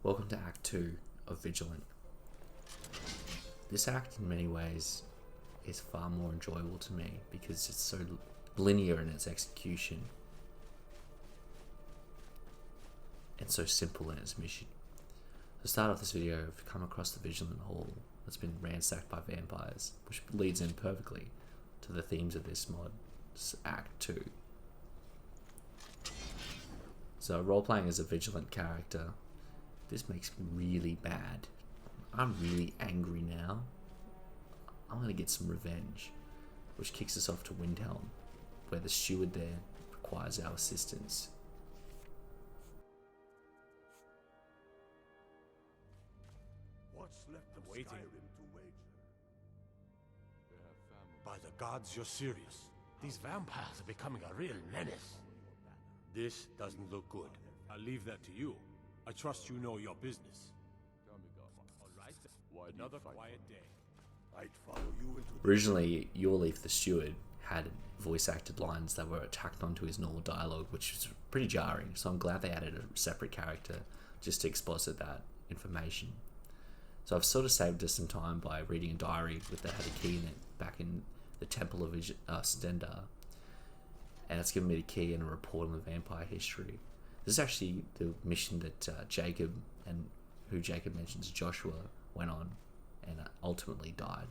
Welcome to Act 2 of Vigilant. This act in many ways is far more enjoyable to me because it's so linear in its execution and so simple in its mission. To start off this video, I've come across the Vigilant Hall that's been ransacked by vampires, which leads in perfectly to the themes of this mod, Act 2. So role-playing as a Vigilant character, this makes me really bad. I'm really angry now. I'm gonna get some revenge, which kicks us off to Windhelm, where the steward there requires our assistance. What's left of waiting. Skyrim to wager? By the gods, you're serious. These vampires are becoming a real menace. This doesn't look good. I'll leave that to you. I trust you know your business. All right. Another quiet day. I'd follow you into Originally, Yorleaf the Steward had voice-acted lines that were tacked onto his normal dialogue, which was pretty jarring, so I'm glad they added a separate character just to exposit that information. So I've sort of saved us some time by reading a diary that had a key in it back in the Temple of Stendar, and it's given me the key and a report on the vampire history. This is actually the mission that Jacob, and who Jacob mentions, Joshua, went on and ultimately died.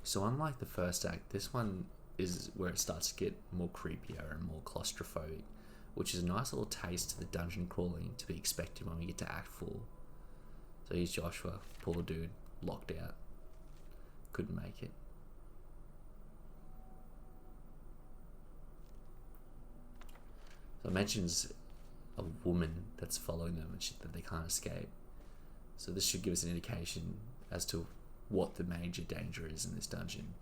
So unlike the first act, this one is where it starts to get more creepier and more claustrophobic, which is a nice little taste to the dungeon crawling to be expected when we get to Act 4. So here's Joshua, poor dude, locked out, couldn't make it. So it mentions a woman that's following them and shit that they can't escape. So this should give us an indication as to what the major danger is in this dungeon.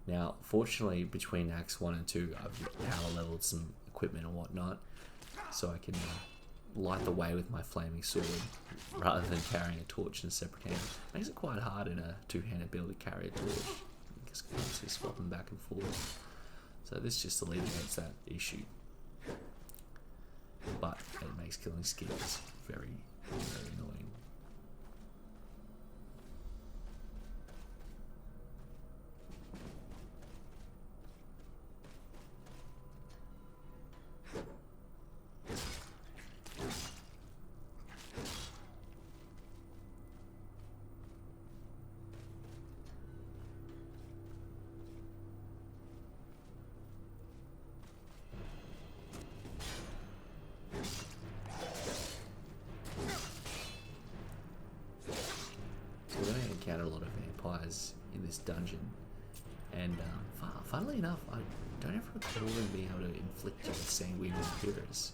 Now, fortunately, between Acts 1 and 2, I've power leveled some equipment and whatnot, so I can light the way with my flaming sword rather than carrying a torch in a separate hand. Makes it quite hard in a two-handed build to carry a torch. Just constantly swapping back and forth. So this just alleviates that issue. But it makes killing skills very, very annoying. Encounter a lot of vampires in this dungeon, and funnily enough, I don't ever recall them being able to inflict you with sanguine appearance,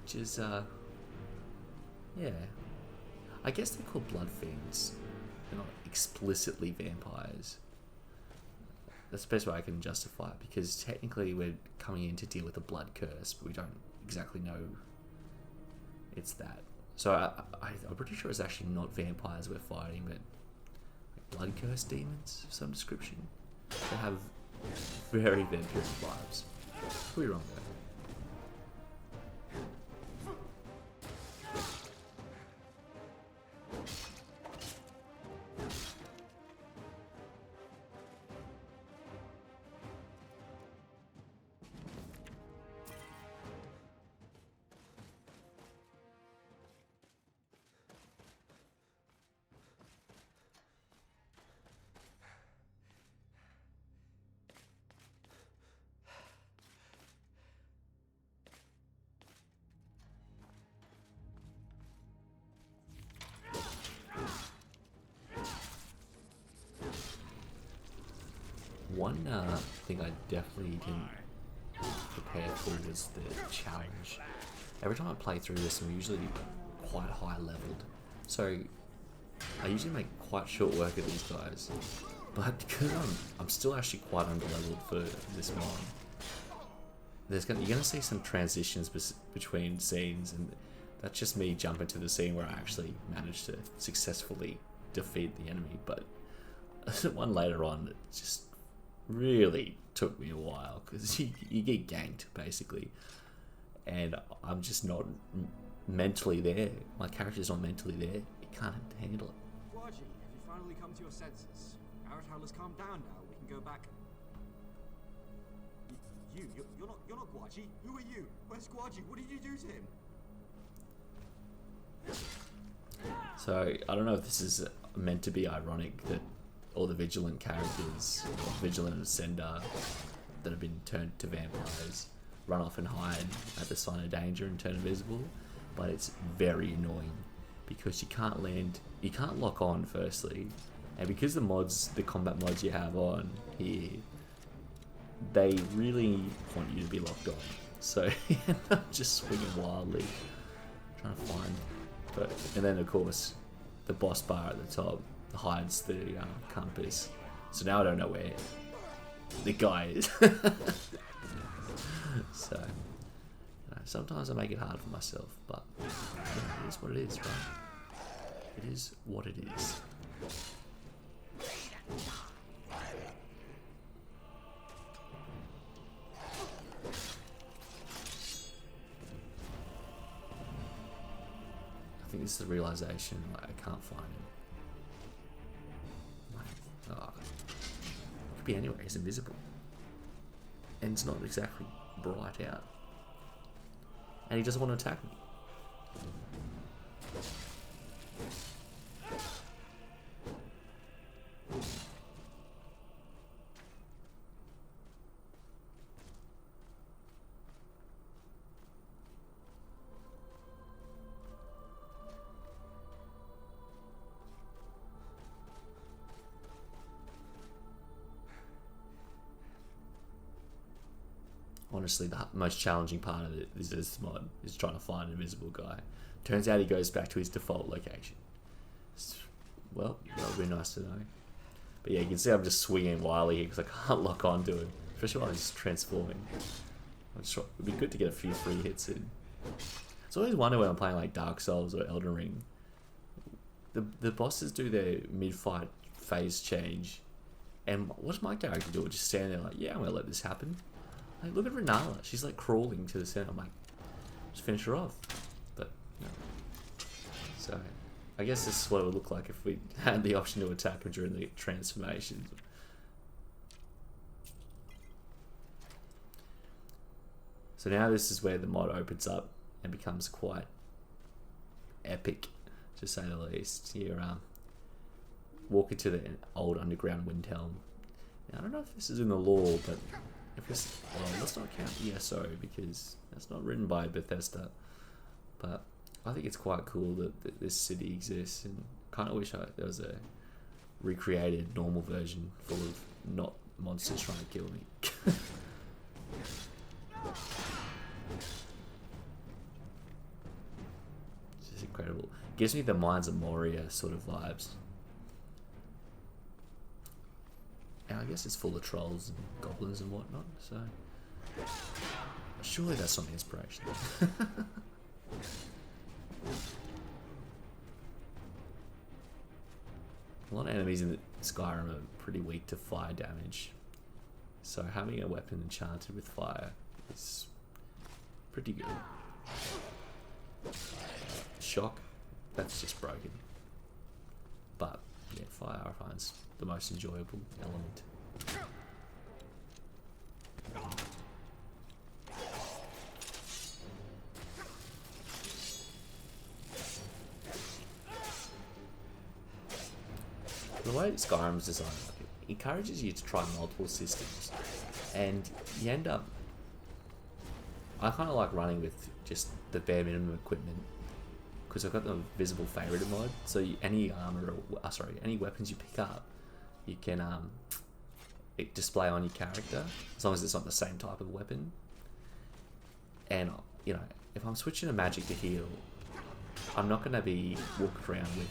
which is yeah, I guess they're called blood fiends. They're not explicitly vampires. That's the best way I can justify it, because technically we're coming in to deal with a blood curse, but we don't exactly know it's that. So I'm pretty sure it's actually not vampires we're fighting, but blood curse demons of some description. They have very vampiric vibes. Could be wrong though. One thing I definitely didn't prepare for was the challenge. Every time I play through this, I'm usually quite high leveled, so I usually make quite short work of these guys. But because I'm still actually quite underleveled for this mod, you're gonna see some transitions between scenes, and that's just me jumping to the scene where I actually managed to successfully defeat the enemy. But one later on, it just really took me a while because you get ganked basically, and I'm just not mentally there. My character's not mentally there. It can't handle it. Gwaji, have you finally come to your senses? Aredhel has calmed down now. We can go back. You're not Gwaji. Who are you? Where's Gwaji? What did you do to him? So I don't know if this is meant to be ironic that all the Vigilant characters, Vigilant and Sender, that have been turned to vampires, run off and hide at the sign of danger and turn invisible, but it's very annoying because you can't lock on firstly, and because the combat mods you have on here, they really want you to be locked on. So you end up just swinging wildly, trying to find. And then of course, the boss bar at the top hides the compass. So now I don't know where the guy is. So, sometimes I make it hard for myself, but it is what it is, right? It is what it is. I think this is the realization I can't find him. It could be anywhere. He's invisible, and it's not exactly bright out, and he doesn't want to attack me. Honestly, the most challenging part of it is this mod is trying to find an invisible guy. Turns out he goes back to his default location. Well, that would be nice to know. But yeah, you can see I'm just swinging wildly here because I can't lock on to him, especially while he's transforming. It'd be good to get a few free hits in. It's always wonder when I'm playing like Dark Souls or Elden Ring. The bosses do their mid-fight phase change, and what's my character do? Just stand there like, yeah, I'm gonna let this happen. Like, look at Renala. She's like crawling to the center. I'm like, just finish her off. But no. So I guess this is what it would look like if we had the option to attack her during the transformation. So now this is where the mod opens up and becomes quite epic, to say the least. You're walk into the old underground Windhelm. Now, I don't know if this is in the lore, but if it's, well, let's not count ESO because that's not written by Bethesda. But I think it's quite cool that this city exists, and kind of wish there was a recreated normal version full of not monsters trying to kill me. It's just incredible. Gives me the Mines of Moria sort of vibes. And I guess it's full of trolls and goblins and whatnot, so surely that's not the inspiration. A lot of enemies in Skyrim are pretty weak to fire damage, so having a weapon enchanted with fire is pretty good. Shock, that's just broken. But yeah, fire I find the most enjoyable element. The way Skyrim is designed, it encourages you to try multiple systems, and you end up. I kind of like running with just the bare minimum equipment because I've got the visible favorite mod. So any armor, any weapons you pick up, you can display on your character as long as it's not the same type of weapon. And you know, if I'm switching to magic to heal, I'm not going to be walking around with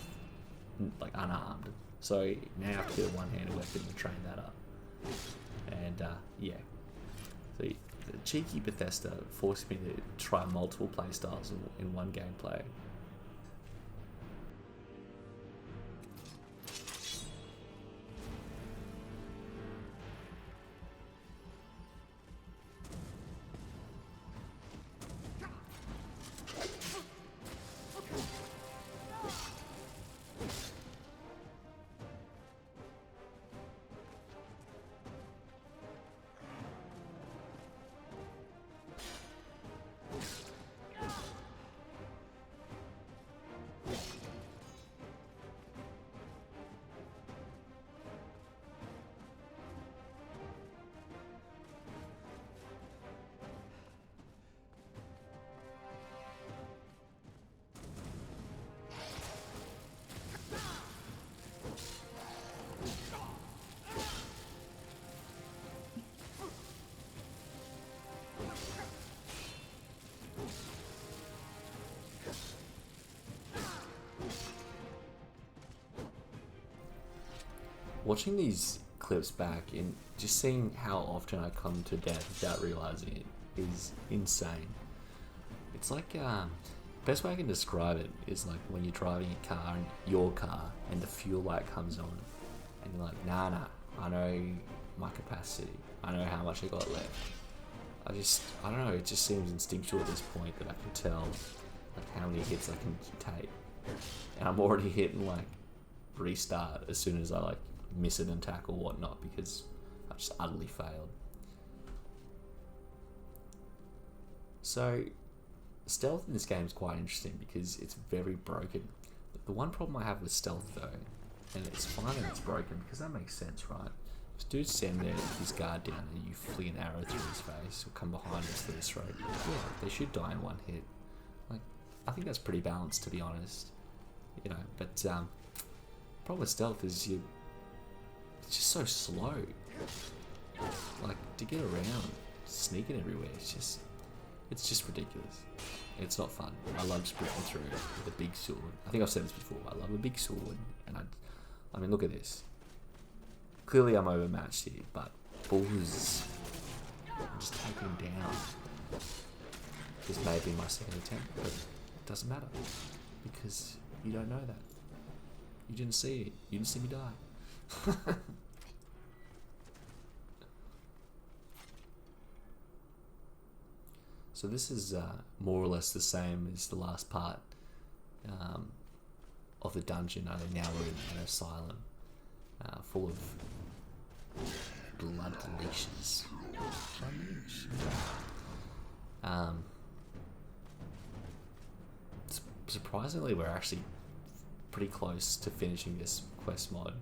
like unarmed. So now I have to get a one-handed weapon and train that up. And yeah, so the cheeky Bethesda forced me to try multiple playstyles in one gameplay. watching these clips back and just seeing how often I come to death without realizing it is insane. It's like, best way I can describe it is like when you're driving a car, and your car, and the fuel light comes on, and you're like, nah, I know my capacity, I know how much I got left. I don't know, it just seems instinctual at this point that I can tell like how many hits I can take. And I'm already hitting like restart as soon as I like miss an attack or whatnot because I've just utterly failed. So stealth in this game is quite interesting because it's very broken. The one problem I have with stealth though, and it's fine that it's broken because that makes sense, right? This dude's standing there with his guard down and you fling an arrow through his face or come behind us to his throat. Yeah, they should die in one hit. Like, I think that's pretty balanced to be honest. You know, but problem with stealth is it's just so slow. Like, to get around, sneaking everywhere, it's just ridiculous. It's not fun. I love sprinting through with a big sword. I think I've said this before. I love a big sword, and I mean, look at this. Clearly, I'm overmatched here, but balls, I'm just taking him down. This may have been my second attempt, but it doesn't matter because you don't know that. You didn't see it. You didn't see me die. So this is more or less the same as the last part of the dungeon. Only now we're in an asylum full of blood leashes. Surprisingly, we're actually pretty close to finishing this quest mod.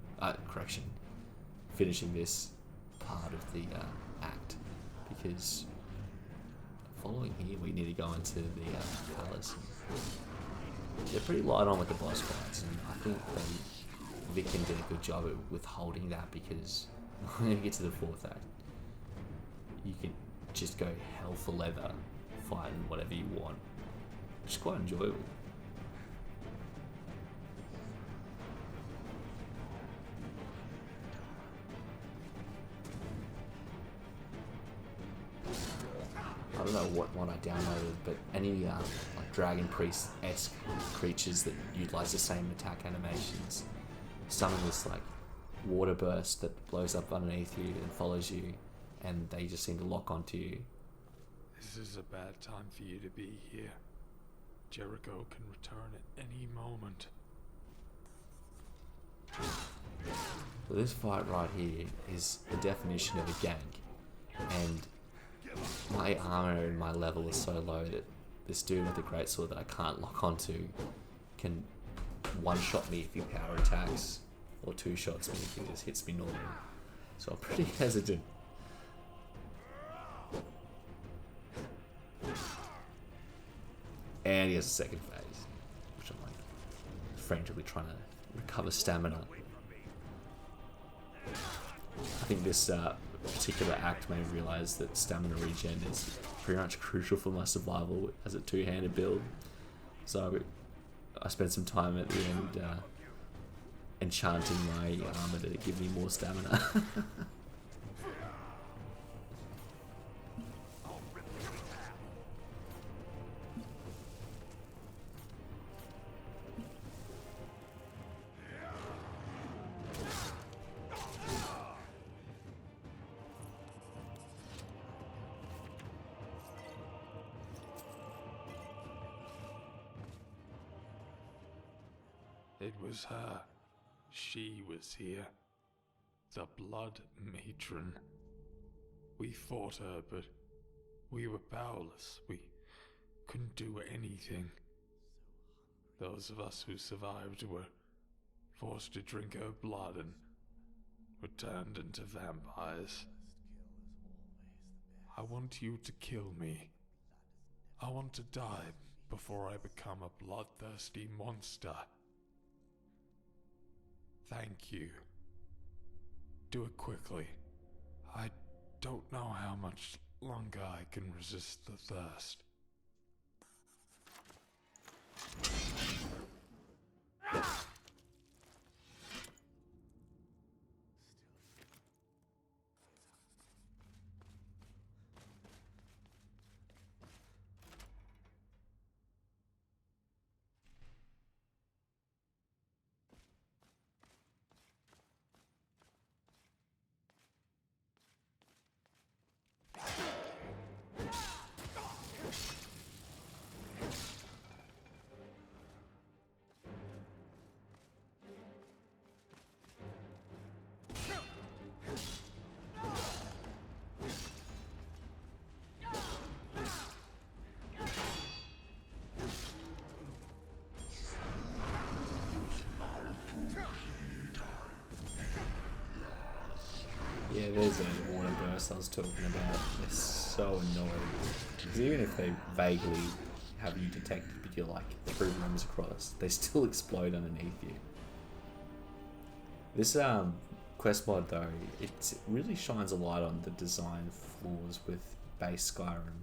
Finishing this part of the act, because following here we need to go into the palace. They're pretty light on with the boss fights, and I think Vicken did a good job at withholding that, because when you get to the fourth act, you can just go hell for leather, fighting whatever you want, which is quite enjoyable. I don't know what one I downloaded, but any like Dragon Priest-esque creatures that utilize the same attack animations summon this like water burst that blows up underneath you and follows you, and they just seem to lock onto you. This is a bad time for you to be here. Jericho can return at any moment. So this fight right here is the definition of a gank, and my armor and my level is so low that this dude with the greatsword that I can't lock onto can one-shot me if he power attacks, or two-shots me if he just hits me normally. So I'm pretty hesitant. And he has a second phase, which I'm like frantically trying to recover stamina. I think this particular act made me realise that stamina regen is pretty much crucial for my survival as a two-handed build. So I spent some time at the end enchanting my armor to give me more stamina. It was her. She was here. The Blood Matron. We fought her, but we were powerless. We couldn't do anything. Those of us who survived were forced to drink her blood and were turned into vampires. I want you to kill me. I want to die before I become a bloodthirsty monster. Thank you. Do it quickly. I don't know how much longer I can resist the thirst. there's a water burst I was talking about. They're so annoying. Because even if they vaguely have you detected, but you're like 3 rooms across, they still explode underneath you. This quest mod though, it really shines a light on the design flaws with base Skyrim,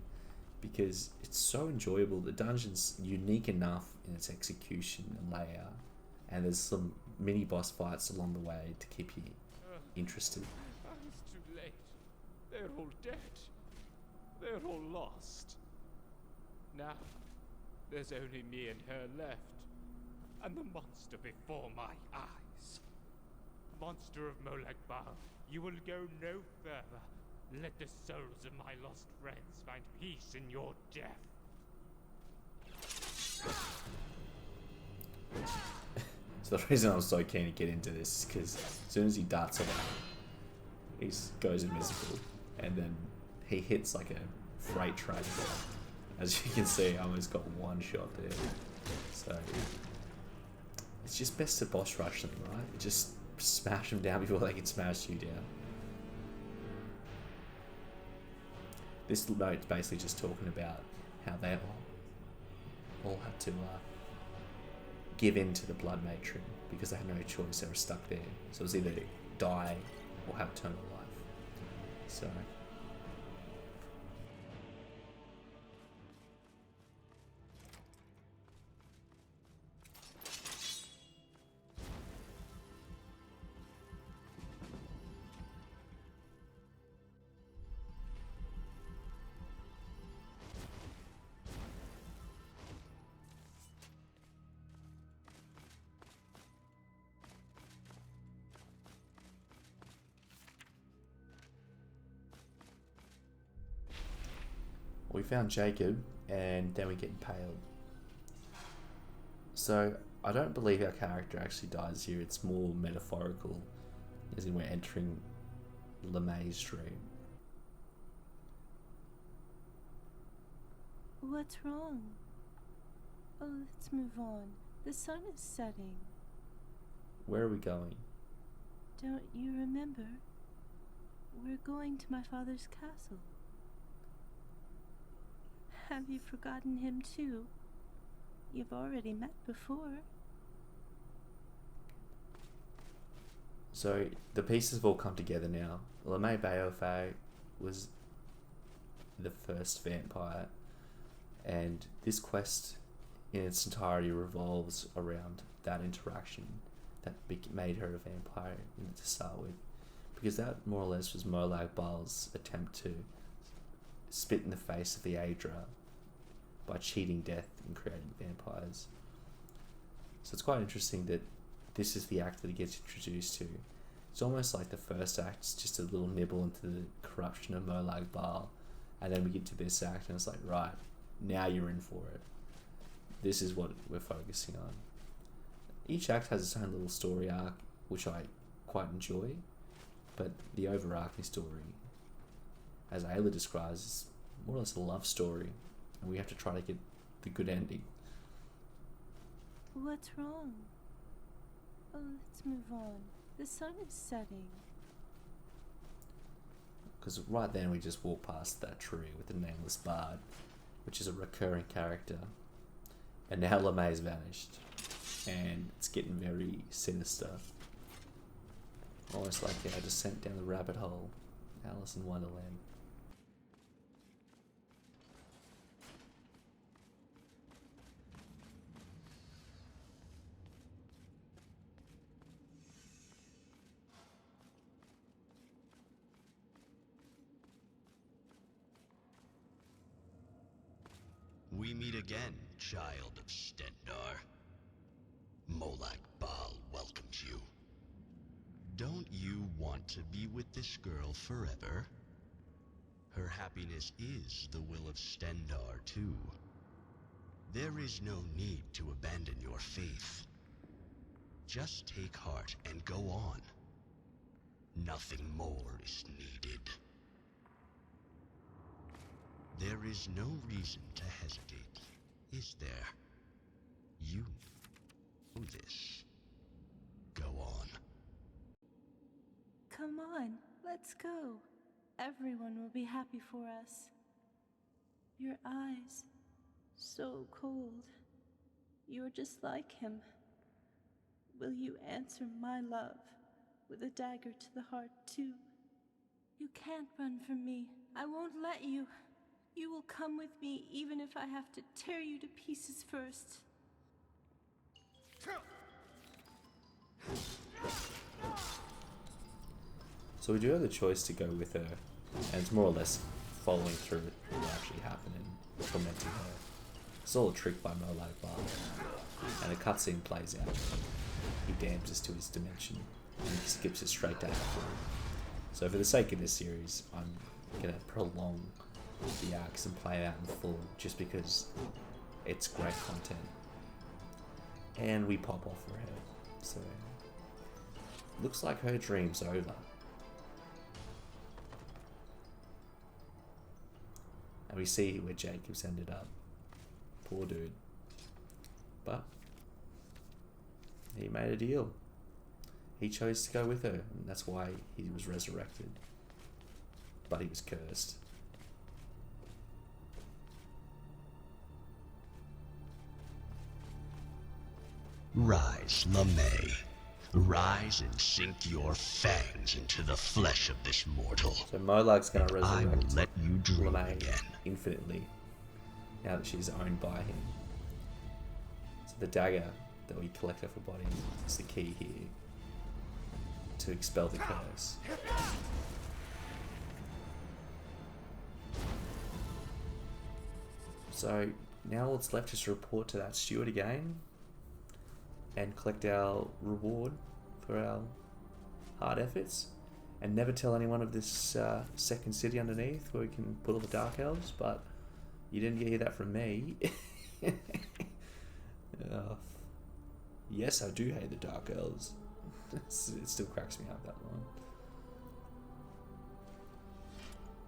because it's so enjoyable. The dungeon's unique enough in its execution and layout, and there's some mini boss fights along the way to keep you interested. It's too late. They're all dead. They're all lost. Now, there's only me and her left, and the monster before my eyes. Monster of Molag Bal, you will go no further. Let the souls of my lost friends find peace in your death. So the reason I was so keen to get into this is because as soon as he darts away, he goes invisible, and then he hits like a freight train. As you can see, I almost got one shot there. So it's just best to boss rush them, right? Just smash them down before they can smash you down. This note's basically just talking about how they all had to give in to the Blood Matron because they had no choice. They were stuck there. So it was either die or have eternal life. So we found Jacob, and then we get impaled. So I don't believe our character actually dies here. It's more metaphorical, as in we're entering LeMay's dream. What's wrong? Oh, let's move on. The sun is setting. Where are we going? Don't you remember? We're going to my father's castle. Have you forgotten him too? You've already met before. So the pieces have all come together now. LeMay Baofei was the first vampire, and this quest in its entirety revolves around that interaction that made her a vampire to start with, because that more or less was Molag Bal's attempt to spit in the face of the Aedra by cheating death and creating vampires. So it's quite interesting that this is the act that he gets introduced to. It's almost like the first act is just a little nibble into the corruption of Molag Bal, and then we get to this act and it's like, right, now you're in for it. This is what we're focusing on. Each act has its own little story arc, which I quite enjoy, but the overarching story, as Ayla describes, is more or less a love story, and we have to try to get the good ending. What's wrong? Oh, let's move on. The sun is setting. Because right then we just walk past that tree with the nameless bard, which is a recurring character, and now LeMay's vanished, and it's getting very sinister. Almost like a descent down the rabbit hole, Alice in Wonderland. We meet again, child of Stendarr. Molag Bal welcomes you. Don't you want to be with this girl forever? Her happiness is the will of Stendarr, too. There is no need to abandon your faith. Just take heart and go on. Nothing more is needed. There is no reason to hesitate, is there? You know this. Go on. Come on, Let's go. Everyone will be happy for us. Your eyes, so cold. You're just like him. Will you answer my love with a dagger to the heart too? You can't run from me. I won't let you. You will come with me even if I have to tear you to pieces first. So we do have the choice to go with her, and it's more or less following through what actually happened and tormenting her. It's all a trick by Molag Bal, and a cutscene plays out. He damns us to his dimension, and he skips us straight to Aredhel. So for the sake of this series, I'm going to prolong the arcs and play it out in full, just because it's great content. And we pop off for her, so looks like her dream's over. And we see where Jacob's ended up. Poor dude. But he made a deal. He chose to go with her, and that's why he was resurrected. But he was cursed. Rise, LeMay. Rise and sink your fangs into the flesh of this mortal. So Molag's going to I will resurrect let you dream LeMay again. infinitely, now that she's owned by him. So the dagger that we collect off her body is the key here to expel the curse. So now all that's left is to report to that steward again and collect our reward for our hard efforts, and never tell anyone of this second city underneath where we can put all the Dark Elves. But you didn't hear that from me. Yes, I do hate the Dark Elves. It still cracks me up, that one.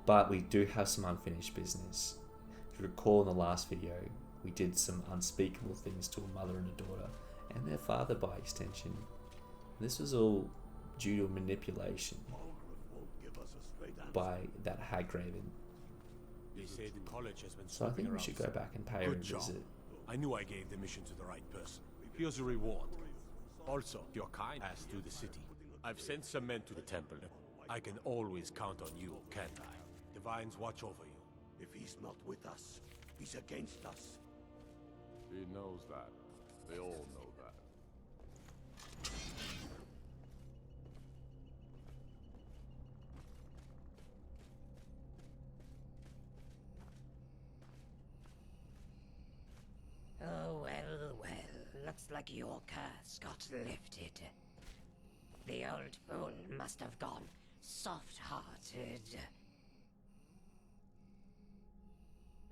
But we do have some unfinished business. If you recall in the last video, we did some unspeakable things to a mother and a daughter, and their father by extension. This was all due to manipulation by that Hagraven. They say the college has been So I think we should go back and pay her a Good job. visit. I knew I gave the mission to the right person. Here's a reward. Also, your kind passed through the city. I've sent some men to the temple. I can always count on you, can't I? Divines watch over you. If he's not with us, he's against us. He knows that. They all know that. Oh, well. Looks like your curse got lifted. The old fool must have gone soft-hearted.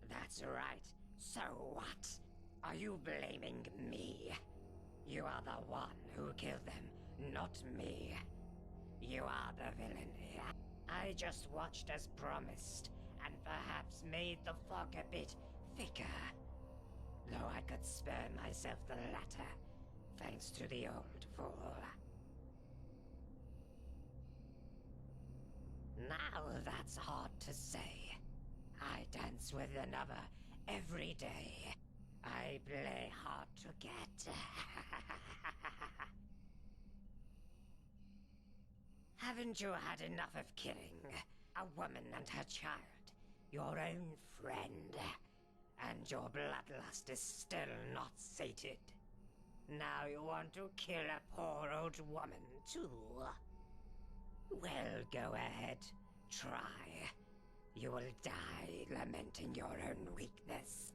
That's right. So what? Are you blaming me? You are the one who killed them, not me. You are the villain here. I just watched as promised, and perhaps made the fog a bit thicker. Though I could spare myself the latter, thanks to the old fool. Now that's hard to say. I dance with another every day. I play hard to get. Haven't you had enough of killing a woman and her child, your own friend? And your bloodlust is still not sated. Now you want to kill a poor old woman too? Well, go ahead. Try. You will die lamenting your own weakness.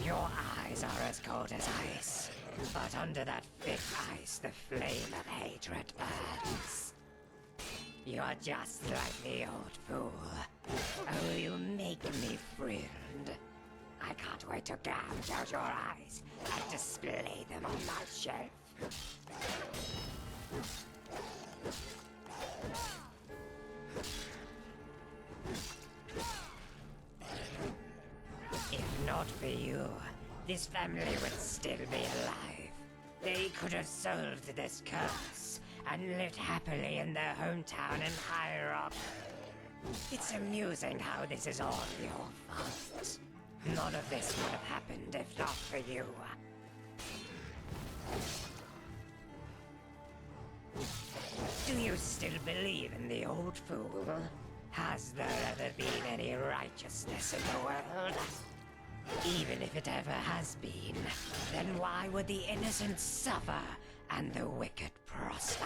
Your eyes are as cold as ice. But under that thick ice, the flame of hatred burns. You're just like the old fool. Oh, you make me thrilled. I can't wait to gouge out your eyes and display them on my shelf. If not for you, this family would still be alive. They could have solved this curse and lived happily in their hometown in High Rock. It's amusing how this is all your fault. None of this would have happened if not for you. Do you still believe in the old fool? Has there ever been any righteousness in the world? Even if it ever has been, then why would the innocent suffer and the wicked prosper?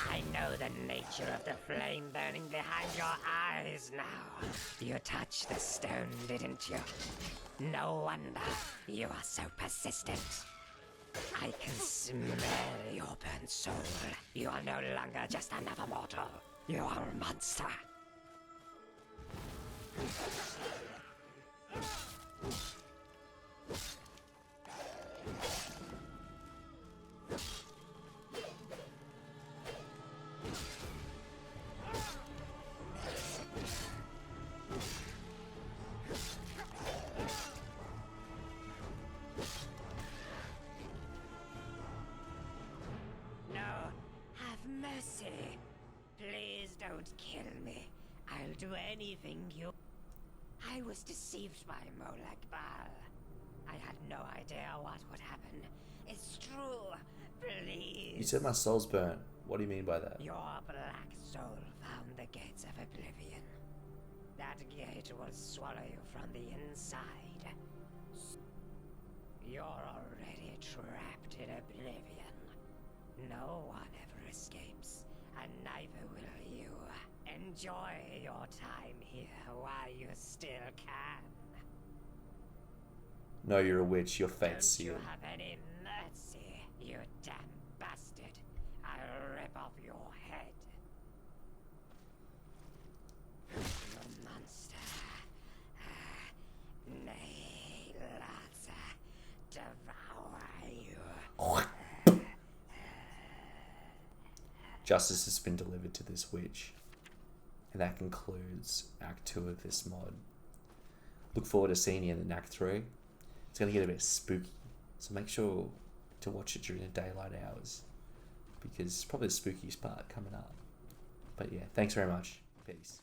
I know the nature of the flame burning behind your eyes now. You touched the stone, didn't you? No wonder you are so persistent. I can smell your burnt soul. You are no longer just another mortal. You are a monster. Mercy. Please don't kill me. I'll do anything you... I was deceived by Molag Bal. I had no idea what would happen. It's true. Please. You said my soul's burnt. What do you mean by that? Your black soul found the gates of oblivion. That gate will swallow you from the inside. You're already trapped in oblivion. No one ever escapes, and neither will you. Enjoy your time here while you still can. No, you're a witch. Your fate's sealed. Don't you have any mercy, you damn bastard? I'll rip off your head. You monster. Nay, lads. Devour you. Justice has been delivered to this witch. And that concludes Act 2 of this mod. Look forward to seeing you in Act 3. It's going to get a bit spooky. So make sure to watch it during the daylight hours. Because it's probably the spookiest part coming up. But yeah, thanks very much. Peace.